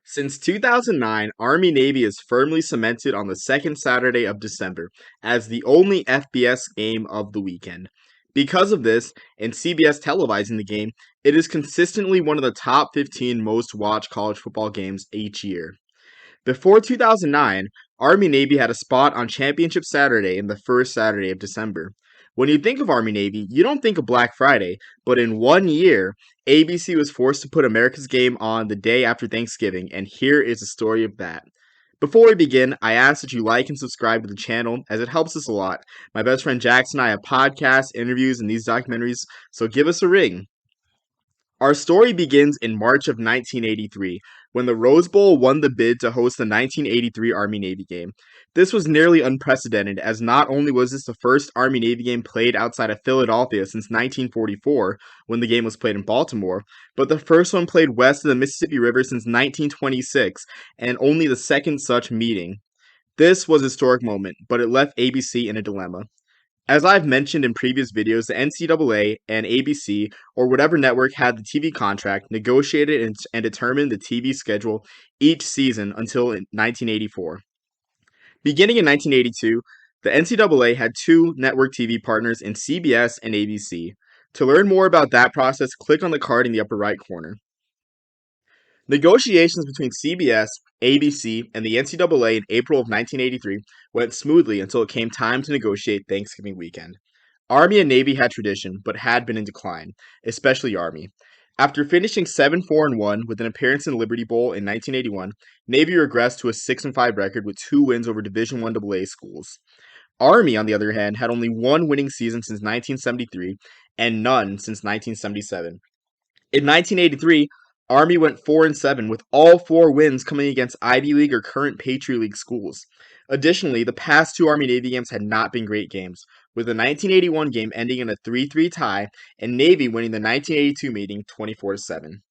Since 2009, Army Navy is firmly cemented on the second Saturday of December as the only FBS game of the weekend. Because of this, and CBS televising the game, it is consistently one of the top 15 most watched college football games each year. Before 2009, Army Navy had a spot on Championship Saturday in the first Saturday of December. When you think of Army Navy, you don't think of Black Friday, but in 1 year, ABC was forced to put America's game on the day after Thanksgiving, and here is the story of that. Before we begin, I ask that you like and subscribe to the channel as it helps us a lot. My best friend Jackson and I have podcasts, interviews, and these documentaries, so give us a ring. Our story begins in March of 1983, when the Rose Bowl won the bid to host the 1983 Army-Navy game. This was nearly unprecedented, as not only was this the first Army-Navy game played outside of Philadelphia since 1944, when the game was played in Baltimore, but the first one played west of the Mississippi River since 1926, and only the second such meeting. This was a historic moment, but it left ABC in a dilemma. As I've mentioned in previous videos, the NCAA and ABC, or whatever network had the TV contract, negotiated and determined the TV schedule each season until 1984. Beginning in 1982, the NCAA had two network TV partners in CBS and ABC. To learn more about that process, click on the card in the upper right corner. Negotiations between CBS, ABC, and the NCAA in April of 1983 went smoothly until it came time to negotiate Thanksgiving weekend. Army and Navy had tradition, but had been in decline, especially Army. After finishing 7-4-1 with an appearance in the Liberty Bowl in 1981, Navy regressed to a 6-5 record with 2 wins over Division I AA schools. Army, on the other hand, had only one winning season since 1973 and none since 1977. In 1983, Army went 4-7 with all 4 wins coming against Ivy League or current Patriot League schools. Additionally, the past two Army-Navy games had not been great games, with the 1981 game ending in a 3-3 tie and Navy winning the 1982 meeting 24-7.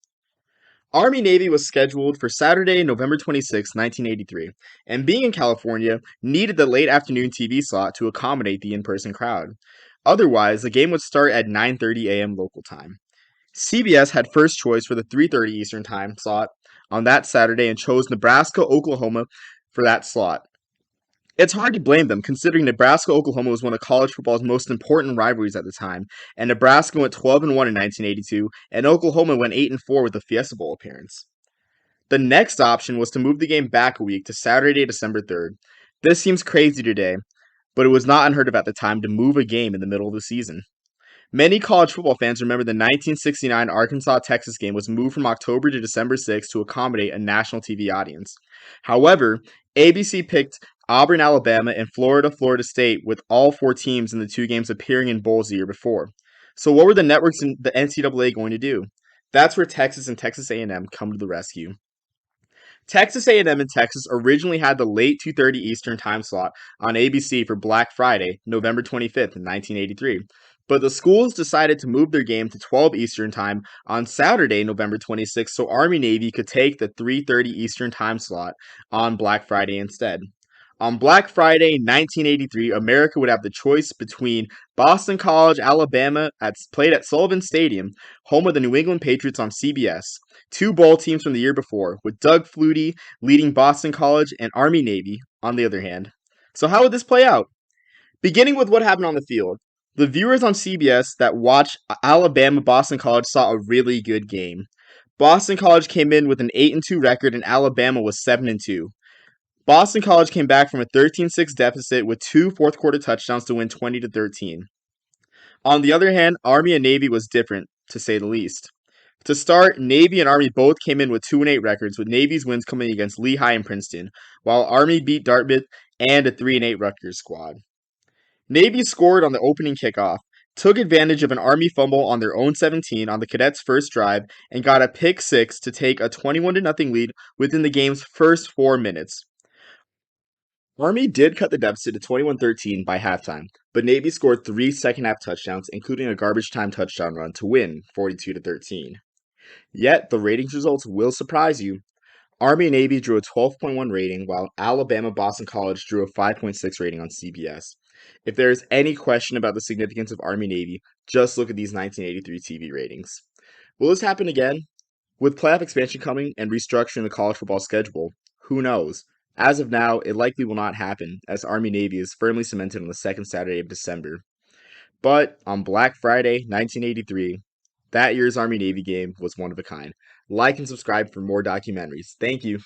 Army-Navy was scheduled for Saturday, November 26, 1983, and being in California, needed the late afternoon TV slot to accommodate the in-person crowd. Otherwise, the game would start at 9:30 a.m. local time. CBS had first choice for the 3:30 Eastern Time slot on that Saturday and chose Nebraska-Oklahoma for that slot. It's hard to blame them, considering Nebraska-Oklahoma was one of college football's most important rivalries at the time, and Nebraska went 12-1 in 1982, and Oklahoma went 8-4 with a Fiesta Bowl appearance. The next option was to move the game back a week to Saturday, December 3rd. This seems crazy today, but it was not unheard of at the time to move a game in the middle of the season. Many college football fans remember the 1969 Arkansas-Texas game was moved from October to December 6 to accommodate a national TV audience. However, ABC picked Auburn, Alabama, and Florida, Florida State, with all 4 teams in the 2 games appearing in bowls the year before. So what were the networks and the NCAA going to do? That's where Texas and Texas A&M come to the rescue. Texas A&M and Texas originally had the late 2:30 Eastern Time slot on ABC for Black Friday, November 25th, 1983. But the schools decided to move their game to 12 Eastern Time on Saturday, November 26th, so Army-Navy could take the 3:30 Eastern Time slot on Black Friday instead. On Black Friday, 1983, America would have the choice between Boston College, Alabama, played at Sullivan Stadium, home of the New England Patriots on CBS, 2 bowl teams from the year before, with Doug Flutie leading Boston College and Army-Navy on the other hand. So how would this play out? Beginning with what happened on the field. The viewers on CBS that watched Alabama-Boston College saw a really good game. Boston College came in with an 8-2 record and Alabama was 7-2. Boston College came back from a 13-6 deficit with 2 fourth-quarter touchdowns to win 20-13. On the other hand, Army and Navy was different, to say the least. To start, Navy and Army both came in with 2-8 records, with Navy's wins coming against Lehigh and Princeton, while Army beat Dartmouth and a 3-8 Rutgers squad. Navy scored on the opening kickoff, took advantage of an Army fumble on their own 17 on the Cadets' first drive, and got a pick six to take a 21-0 lead within the game's first 4 minutes. Army did cut the deficit to 21-13 by halftime, but Navy scored 3 second-half touchdowns, including a garbage time touchdown run to win 42-13. Yet, the ratings results will surprise you. Army and Navy drew a 12.1 rating, while Alabama-Boston College drew a 5.6 rating on CBS. If there is any question about the significance of Army-Navy, just look at these 1983 TV ratings. Will this happen again? With playoff expansion coming and restructuring the college football schedule, who knows? As of now, it likely will not happen, as Army Navy is firmly cemented on the second Saturday of December. But on Black Friday, 1983, that year's Army Navy game was one of a kind. Like and subscribe for more documentaries. Thank you.